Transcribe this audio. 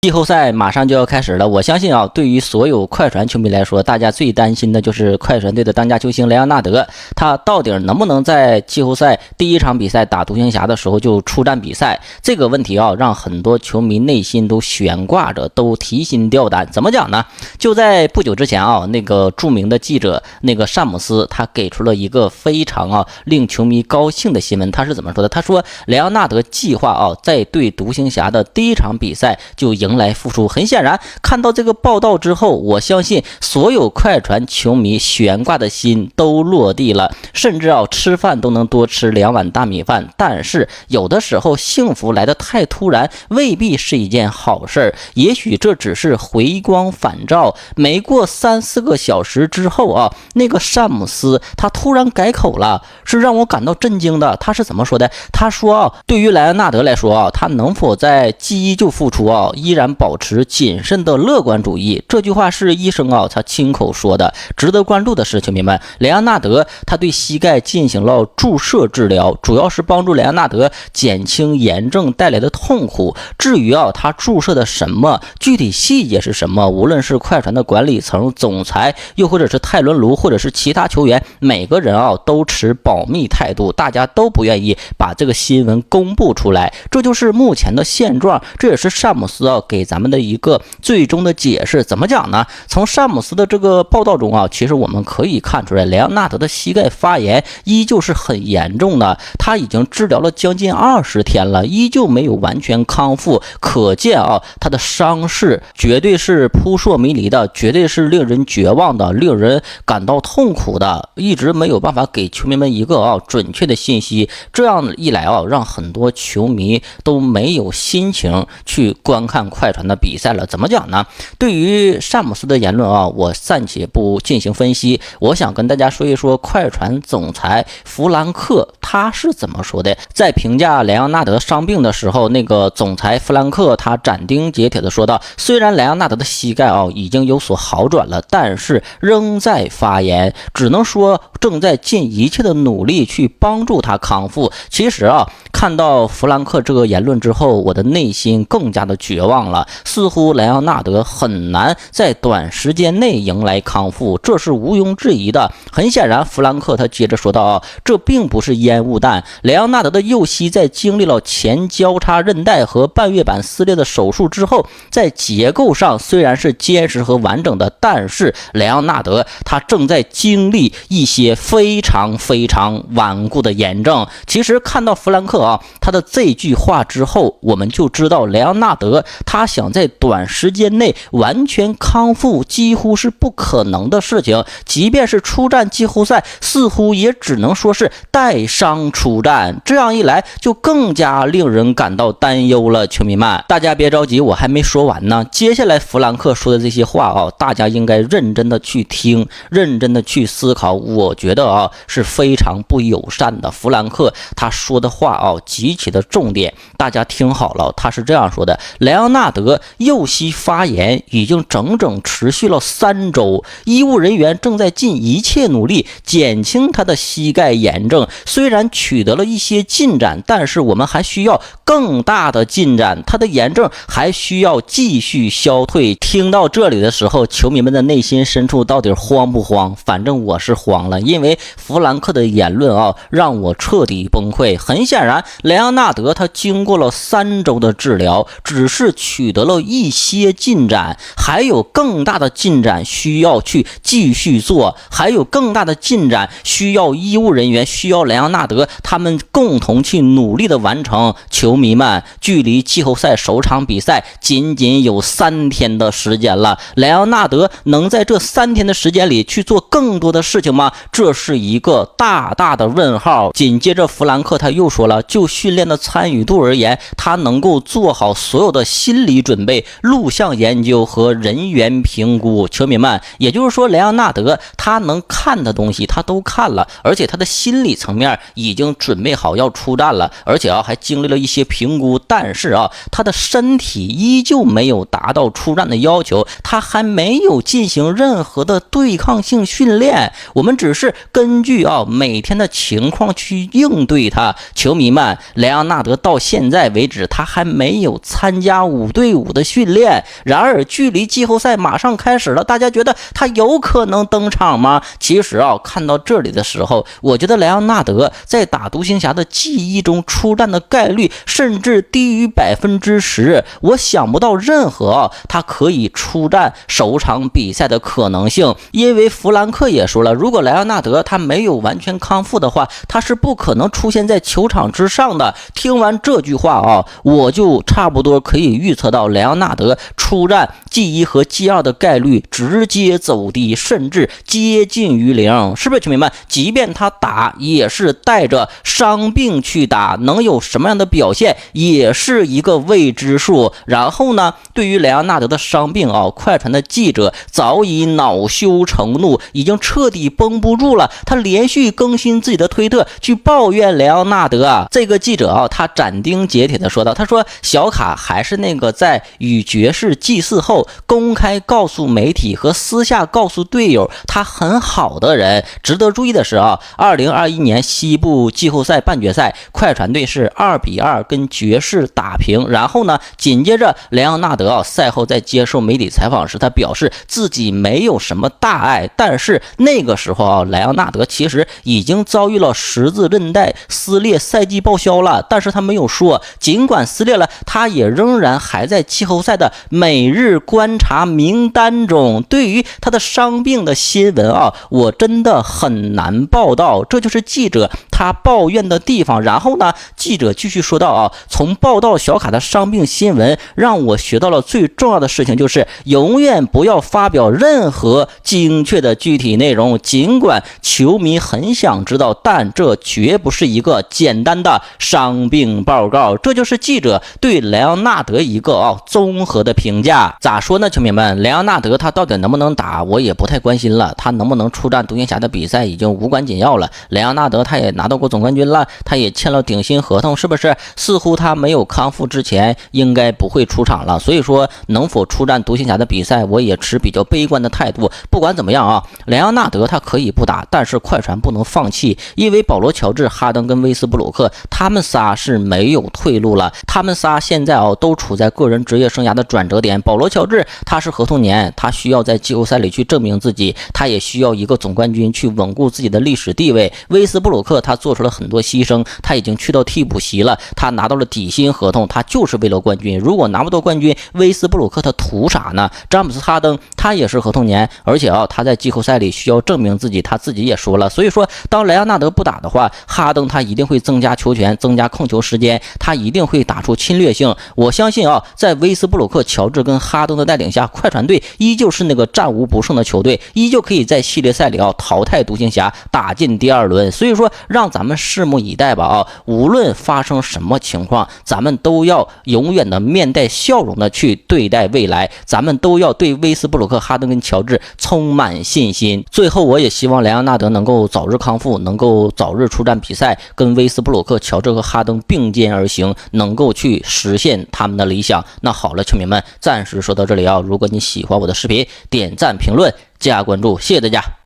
季后赛马上就要开始了，我相信啊，对于所有快船球迷来说，大家最担心的就是快船队的当家球星莱昂纳德，他到底能不能在季后赛第一场比赛打独行侠的时候就出战比赛？这个问题啊，让很多球迷内心都悬挂着，都提心吊胆。怎么讲呢？就在不久之前啊，那个著名的记者詹姆斯，他给出了一个非常令球迷高兴的新闻。他是怎么说的？他说莱昂纳德计划在对独行侠的第一场比赛就迎来复出。很显然，看到这个报道之后，我相信所有快船球迷悬挂的心都落地了，甚至吃饭都能多吃2碗大米饭。但是有的时候幸福来得太突然，未必是一件好事，也许这只是回光返照。没过3-4个小时之后那个詹姆斯他突然改口了，是让我感到震惊的。他是怎么说的？他说对于莱昂纳德来说他能否在季1就复出依然保持谨慎的乐观主义。这句话是医生他亲口说的。值得关注的是，球迷们，莱昂纳德他对膝盖进行了注射治疗，主要是帮助莱昂纳德减轻炎症带来的痛苦。至于他注射的什么，具体细节是什么，无论是快船的管理层、总裁，又或者是泰伦卢，或者是其他球员，每个人都持保密态度，大家都不愿意把这个新闻公布出来。这就是目前的现状，这也是詹姆斯给咱们的一个最终的解释。怎么讲呢？从詹姆斯的这个报道中其实我们可以看出来，莱昂纳德的膝盖发炎依旧是很严重的，他已经治疗了将近20天了，依旧没有完全康复。可见他的伤势绝对是扑朔迷离的，绝对是令人绝望的，令人感到痛苦的，一直没有办法给球迷们一个准确的信息。这样一来让很多球迷都没有心情去观看快船的比赛了。怎么讲呢？对于詹姆斯的言论我暂且不进行分析，我想跟大家说一说快船总裁弗兰克他是怎么说的。在评价莱昂纳德伤病的时候，那个总裁弗兰克他斩钉截铁的说道，虽然莱昂纳德的膝盖已经有所好转了，但是仍在发炎，只能说正在尽一切的努力去帮助他康复。其实看到弗兰克这个言论之后，我的内心更加的绝望了，似乎莱昂纳德很难在短时间内迎来康复，这是毋庸置疑的。很显然，弗兰克他接着说道这并不是烟雾弹，莱昂纳德的右膝在经历了前交叉韧带和半月板撕裂的手术之后，在结构上虽然是坚实和完整的，但是莱昂纳德他正在经历一些非常顽固的炎症。其实看到弗兰克他的这句话之后，我们就知道莱昂纳德他想在短时间内完全康复几乎是不可能的事情，即便是出战季后赛，似乎也只能说是带伤出战。这样一来就更加令人感到担忧了。球迷们，大家别着急，我还没说完呢。接下来弗兰克说的这些话大家应该认真的去听，认真的去思考。我觉得是非常不友善的。弗兰克他说的话极其的重点，大家听好了，他是这样说的：莱昂纳德右膝发炎已经整整持续了3周，医务人员正在尽一切努力减轻他的膝盖炎症。虽然取得了一些进展，但是我们还需要更大的进展，他的炎症还需要继续消退。听到这里的时候，球迷们的内心深处到底慌不慌？反正我是慌了，因为弗兰克的言论让我彻底崩溃。很显然，莱昂纳德他经过了3周的治疗，只是取得了一些进展，还有更大的进展需要去继续做，还有更大的进展需要医务人员，需要莱昂纳德他们共同去努力的完成。球迷们，距离季后赛首场比赛仅仅有3天的时间了，莱昂纳德能在这3天的时间里去做更多的事情吗？这是一个大大的问号。紧接着弗兰克他又说了，就训练的参与度而言，他能够做好所有的心理准备、录像研究和人员评估。球迷们，也就是说莱昂纳德他能看的东西他都看了，而且他的心理层面已经准备好要出战了，而且还经历了一些评估。但是他的身体依旧没有达到出战的要求，他还没有进行任何的对抗性训练，我们只是根据每天的情况去应对他。球迷们，莱昂纳德到现在为止他还没有参加武5对5的训练。然而距离季后赛马上开始了，大家觉得他有可能登场吗？其实看到这里的时候，我觉得莱昂纳德在打独行侠的记忆中出战的概率甚至低于10%，我想不到任何他可以出战首场比赛的可能性。因为弗兰克也说了，如果莱昂纳德他没有完全康复的话，他是不可能出现在球场之上的。听完这句话我就差不多可以预测到莱昂纳德出战G1和G2的概率直接走低，甚至接近于0，是不是球迷们？即便他打也是带着伤病去打，能有什么样的表现也是一个未知数。然后呢，对于莱昂纳德的伤病快船的记者早已恼羞成怒，已经彻底绷不住了，他连续更新自己的推特去抱怨莱昂纳德这个记者他斩钉截铁的说道，他说小卡还是那个在与爵士祭祀后公开告诉媒体和私下告诉队友他很好的人。值得注意的是2021年西部季后赛半决赛，快船队是2-2跟爵士打平。然后呢，紧接着莱昂纳德赛后在接受媒体采访时，他表示自己没有什么大碍，但是那个时候莱昂纳德其实已经遭遇了十字韧带撕裂，赛季报销了。但是他没有说，尽管撕裂了，他也仍然还在季后赛的每日观察名单中。对于他的伤病的新闻我真的很难报道，这就是记者他抱怨的地方。然后呢，记者继续说到从报道小卡的伤病新闻，让我学到了最重要的事情，就是永远不要发表任何精确的具体内容，尽管球迷很想知道，但这绝不是一个简单的伤病报告。这就是记者对莱昂纳德一个综合的评价。咋说呢，球迷们，莱昂纳德他到底能不能打，我也不太关心了，他能不能出战独行侠的比赛已经无关紧要了。莱昂纳德他也拿到过总冠军了，他也签了顶薪合同，是不是？似乎他没有康复之前应该不会出场了。所以说能否出战独行侠的比赛，我也持比较悲观的态度。不管怎么样莱昂纳德他可以不打，但是快船不能放弃，因为保罗乔治、哈登跟威斯布鲁克他们仨是没有退路了，他们仨现在都处在个人职业生涯的转折点。保罗乔治他是合同年，他需要在季后赛里去证明自己，他也需要一个总冠军去稳固自己的历史地位。威斯布鲁克他做出了很多牺牲，他已经去到替补席了，他拿到了底薪合同，他就是为了冠军。如果拿不到冠军，威斯布鲁克他图啥呢？詹姆斯哈登他也是合同年，而且他在季后赛里需要证明自己，他自己也说了。所以说当莱昂纳德不打的话，哈登他一定会增加球权，增加控球时间，他一定会打出侵略性。我相信在威斯布鲁克、乔治跟哈登的带领下，快船队依旧是那个战无不胜的球队，依旧可以在系列赛里淘汰独行侠，打进第2轮。所以说让咱们拭目以待吧无论发生什么情况，咱们都要永远的面带笑容的去对待未来，咱们都要对威斯布鲁克、哈登跟乔治充满信心。最后我也希望莱昂纳德能够早日康复，能够早日出战比赛，跟威斯布鲁克、乔治和哈登并肩而行，能够去实现他们的理想。那好了，球迷们，暂时说到这里如果你喜欢我的视频，点赞评论加关注，谢谢大家。